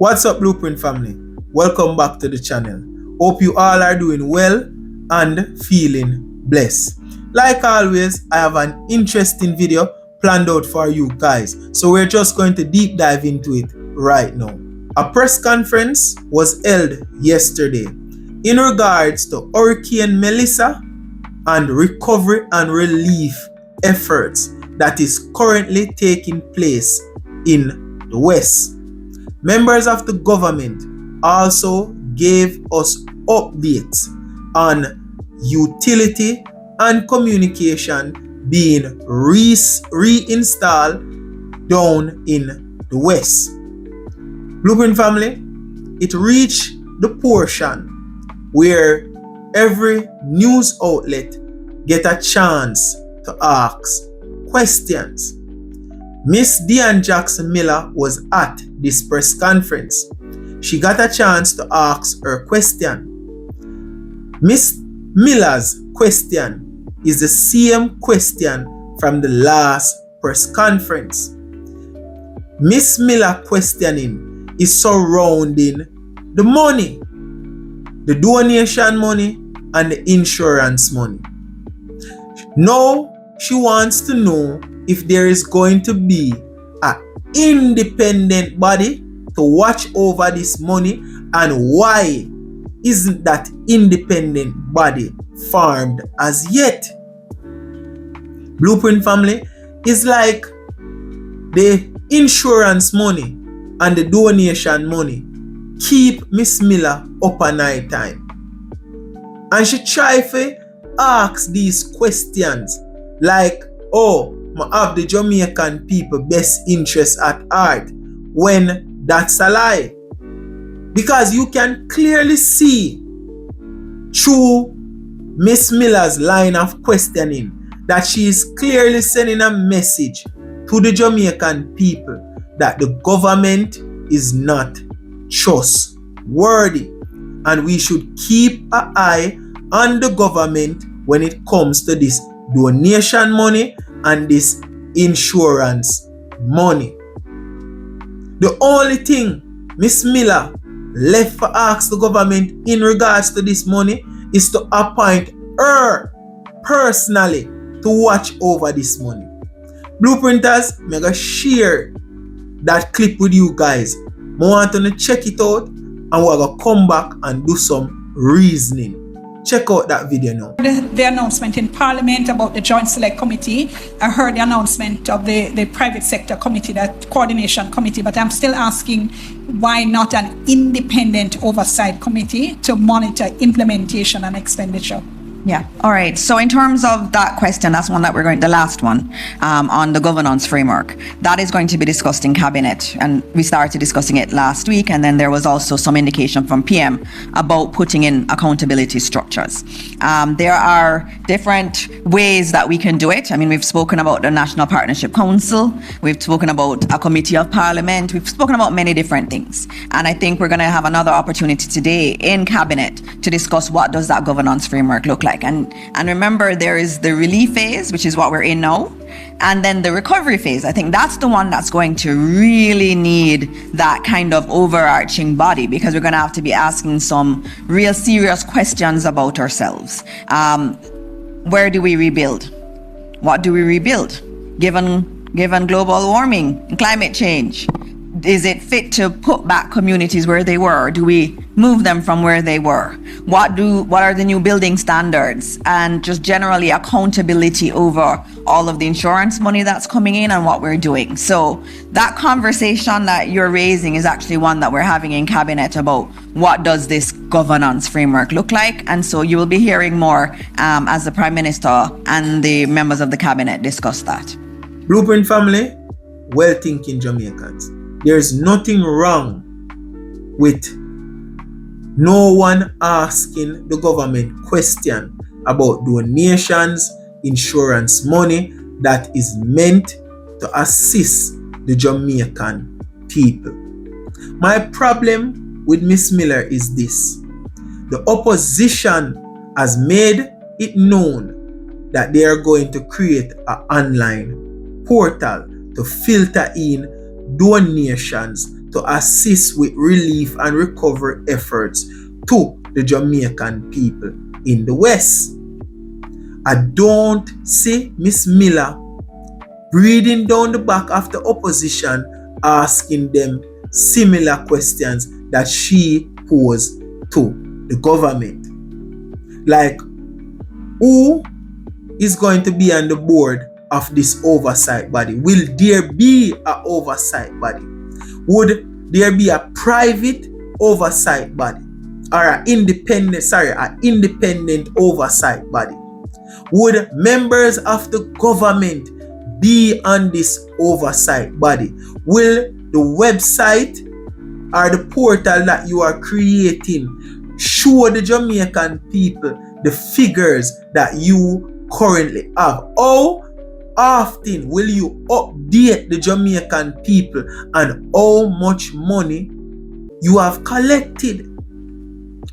What's up, Blueprint family? Welcome back to the channel. Hope you all are doing well and feeling blessed. Like always, I have an interesting video planned out for you guys, so we're just going to deep dive into it right now. A press conference was held yesterday in regards to Hurricane Melissa and recovery and relief efforts that is currently taking place in the West. Members of the government also gave us updates on utility and communication being reinstalled down in the West. Blueprint family, it reached the portion where every news outlet get a chance to ask questions. Miss Dionne Jackson-Miller was at this press conference. She got a chance to ask her question. Miss Miller's question is the same question from the last press conference. Miss Miller questioning is surrounding the money, the donation money and the insurance money. Now she wants to know if there is going to be an independent body to watch over this money, and why isn't that independent body formed as yet? Blueprint family, is like the insurance money and the donation money keep Miss Miller up at night time, and she try to ask these questions like, oh, I have the Jamaican people best interest at heart, when that's a lie. Because you can clearly see through Miss Miller's line of questioning that she is clearly sending a message to the Jamaican people that the government is not trustworthy, and we should keep an eye on the government when it comes to this donation money and this insurance money. The only thing Miss Miller left for ask the government in regards to this money is to appoint her personally to watch over this money. Blueprinters, I'm gonna share that clip with you guys. I want to check it out and we're gonna come back and do some reasoning. Check out that video now. The announcement in Parliament about the Joint Select Committee. I heard the announcement of the private sector committee, that coordination committee, but I'm still asking why not an independent oversight committee to monitor implementation and expenditure? Yeah. All right. So in terms of that question, that's one that we're going, the last one, on the governance framework, that is going to be discussed in cabinet. And we started discussing it last week. And then there was also some indication from PM about putting in accountability structures. There are different ways that we can do it. I mean, we've spoken about the National Partnership Council. We've spoken about a committee of parliament. We've spoken about many different things. And I think we're going to have another opportunity today in cabinet to discuss what does that governance framework look like. And remember, there is the relief phase, which is what we're in now, and then the recovery phase. I think that's the one that's going to really need that kind of overarching body, because we're going to have to be asking some real serious questions about ourselves. Where do we rebuild? What do we rebuild? Given global warming and climate change, is it fit to put back communities where they were? Or do we move them from where they were? What are the new building standards, and just generally accountability over all of the insurance money that's coming in and what we're doing? So that conversation that you're raising is actually one that we're having in cabinet about what does this governance framework look like. And so you will be hearing more as the Prime Minister and the members of the cabinet discuss that. Blueprint family, well thinking Jamaicans. There's nothing wrong with no one asking the government question about donations, insurance money that is meant to assist the Jamaican people. My problem with Miss Miller is this. The opposition has made it known that they are going to create an online portal to filter in donations to assist with relief and recovery efforts to the Jamaican people in the West. I don't see Miss Miller breathing down the back of the opposition, asking them similar questions that she posed to the government. Like, who is going to be on the board of this oversight body? Will there be an oversight body? Would there be a private oversight body or an independent oversight body? Would members of the government be on this oversight body? Will the website or the portal that you are creating show the Jamaican people the figures that you currently have? How often will you update the Jamaican people on how much money you have collected?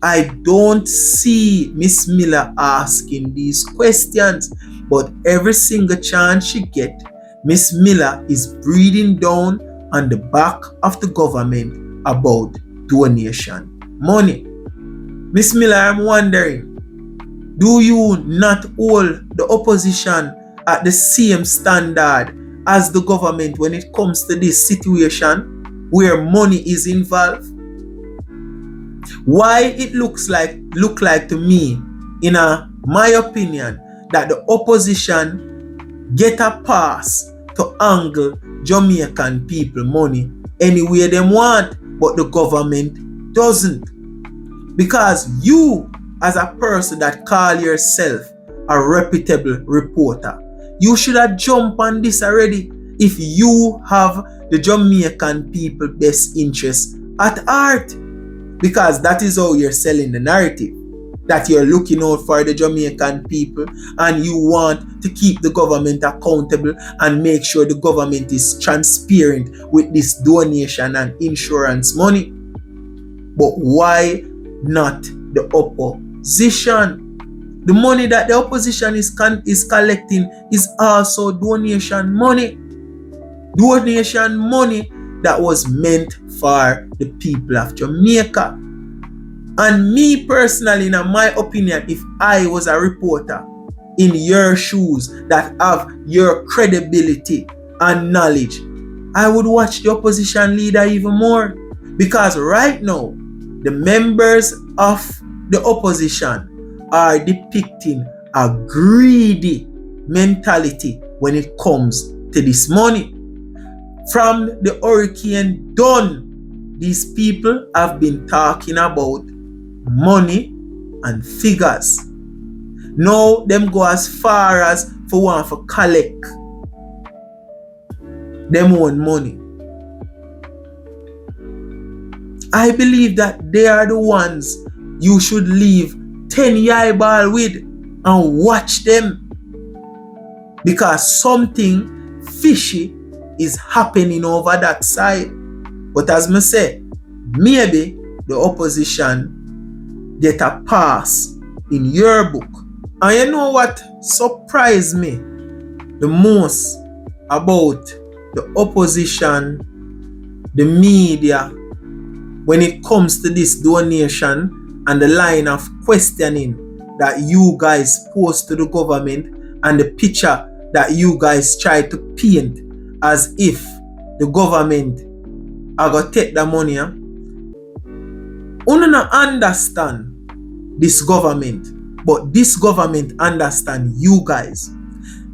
I don't see Miss Miller asking these questions, but every single chance she gets, Miss Miller is breathing down on the back of the government about donation money. Miss Miller, I'm wondering, do you not hold the opposition at the same standard as the government when it comes to this situation where money is involved? Why it look like to me, in my opinion, that the opposition get a pass to angle Jamaican people money any way they want, but the government doesn't. Because you, as a person that call yourself a reputable reporter, you should have jumped on this already if you have the Jamaican people best interest at heart. Because that is how you're selling the narrative, that you're looking out for the Jamaican people and you want to keep the government accountable and make sure the government is transparent with this donation and insurance money. But why not the opposition? The money that the opposition is collecting is also donation money. Donation money that was meant for the people of Jamaica. And me personally, in my opinion, if I was a reporter in your shoes that have your credibility and knowledge, I would watch the opposition leader even more. Because right now, the members of the opposition are depicting a greedy mentality when it comes to this money. From the Hurricane Dionne, these people have been talking about money and figures. Now them go as far as for one for collect them own money. I believe that they are the ones you should leave 10 eyeball with and watch them, because something fishy is happening over that side. But as me say, maybe the opposition get a pass in your book. And you know what surprised me the most about the opposition, the media, when it comes to this donation and the line of questioning that you guys post to the government and the picture that you guys try to paint as if the government are going to take the money. You don't understand this government, but this government understand you guys.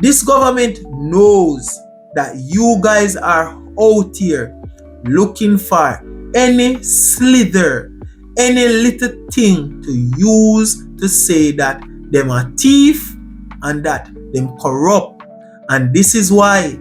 This government knows that you guys are out here looking for any slither, any little thing to use to say that them are thief and that them corrupt. And this is why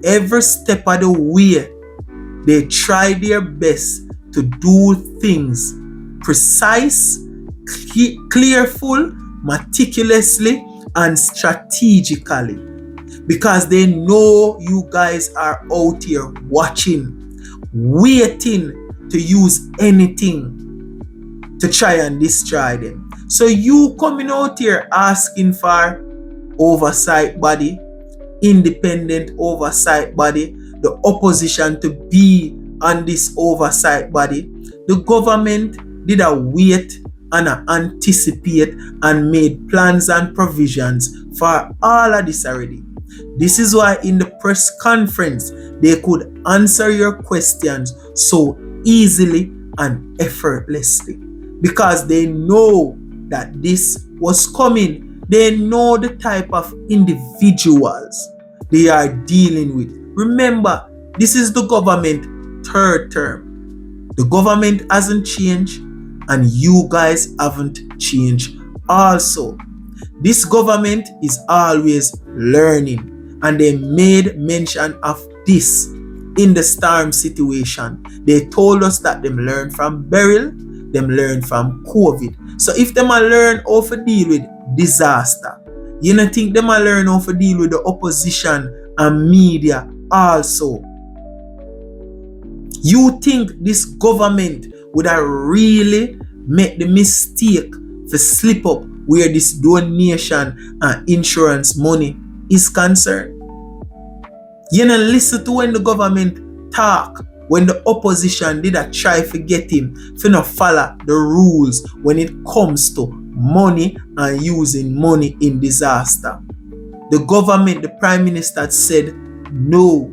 every step of the way they try their best to do things precise, careful, meticulously, and strategically, because they know you guys are out here watching, waiting to use anything to try and destroy them. So you coming out here asking for oversight body, independent oversight body, the opposition to be on this oversight body, the government did a wait and a anticipate and made plans and provisions for all of this already. This is why in the press conference, they could answer your questions so easily and effortlessly because they know that this was coming. They know the type of individuals they are dealing with. Remember, this is the government third term. The government hasn't changed and you guys haven't changed also. This government is always learning and they made mention of this in the storm situation. They told us that them learn from burial, them learn from COVID. So if them learn how to deal with disaster, you don't think them learn how to deal with the opposition and media also? You think this government would have really made the mistake to slip up where this donation and insurance money is concerned? You know, listen to when the government talk, when the opposition did a try to get him to not follow the rules when it comes to money and using money in disaster. The government, the prime minister said, no,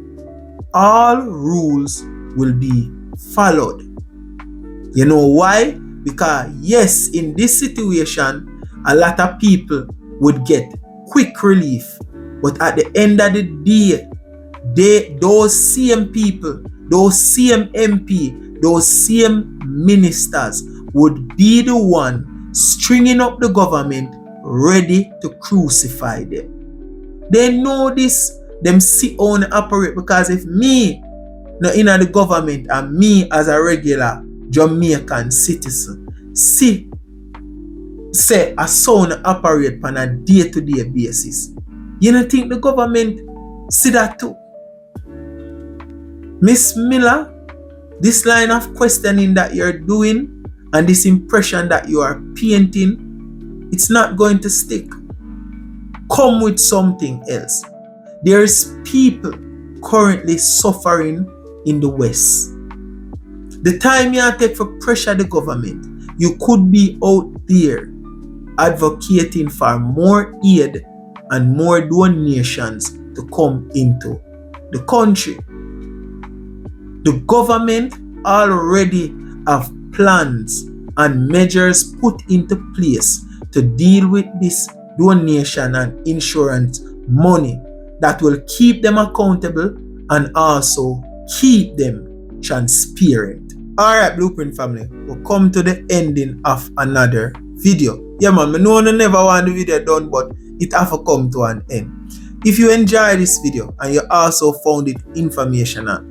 all rules will be followed. You know why? Because yes, in this situation, a lot of people would get quick relief. But at the end of the day, those same people, those same MP, those same ministers would be the one stringing up the government ready to crucify them. They know this, them sit on and operate, because if me not in the government and me as a regular Jamaican citizen say a son operate on a day-to-day basis, you don't think the government see that too? Miss Miller, this line of questioning that you're doing and this impression that you are painting, it's not going to stick. Come with something else. There's people currently suffering in the West. The time you take for pressure the government, you could be out there advocating for more aid and more donations to come into the country. The government already have plans and measures put into place to deal with this donation and insurance money that will keep them accountable and also keep them transparent. Alright, Blueprint family, we'll come to the ending of another video. Yeah man, I know I never want the video done, but it have to come to an end. If you enjoyed this video and you also found it informational,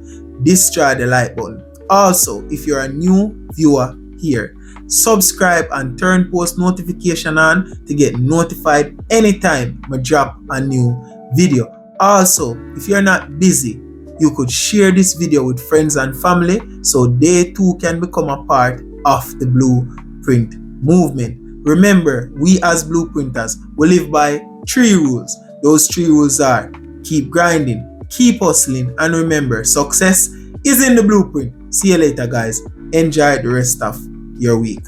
destroy the like button. Also, if you're a new viewer here, subscribe and turn post notification on to get notified anytime I drop a new video. Also, if you're not busy, you could share this video with friends and family so they too can become a part of the Blueprint movement. Remember, we as Blueprinters will live by 3 rules. Those 3 rules are: keep grinding, keep hustling, and remember, success is in the blueprint. See you later, guys. Enjoy the rest of your week.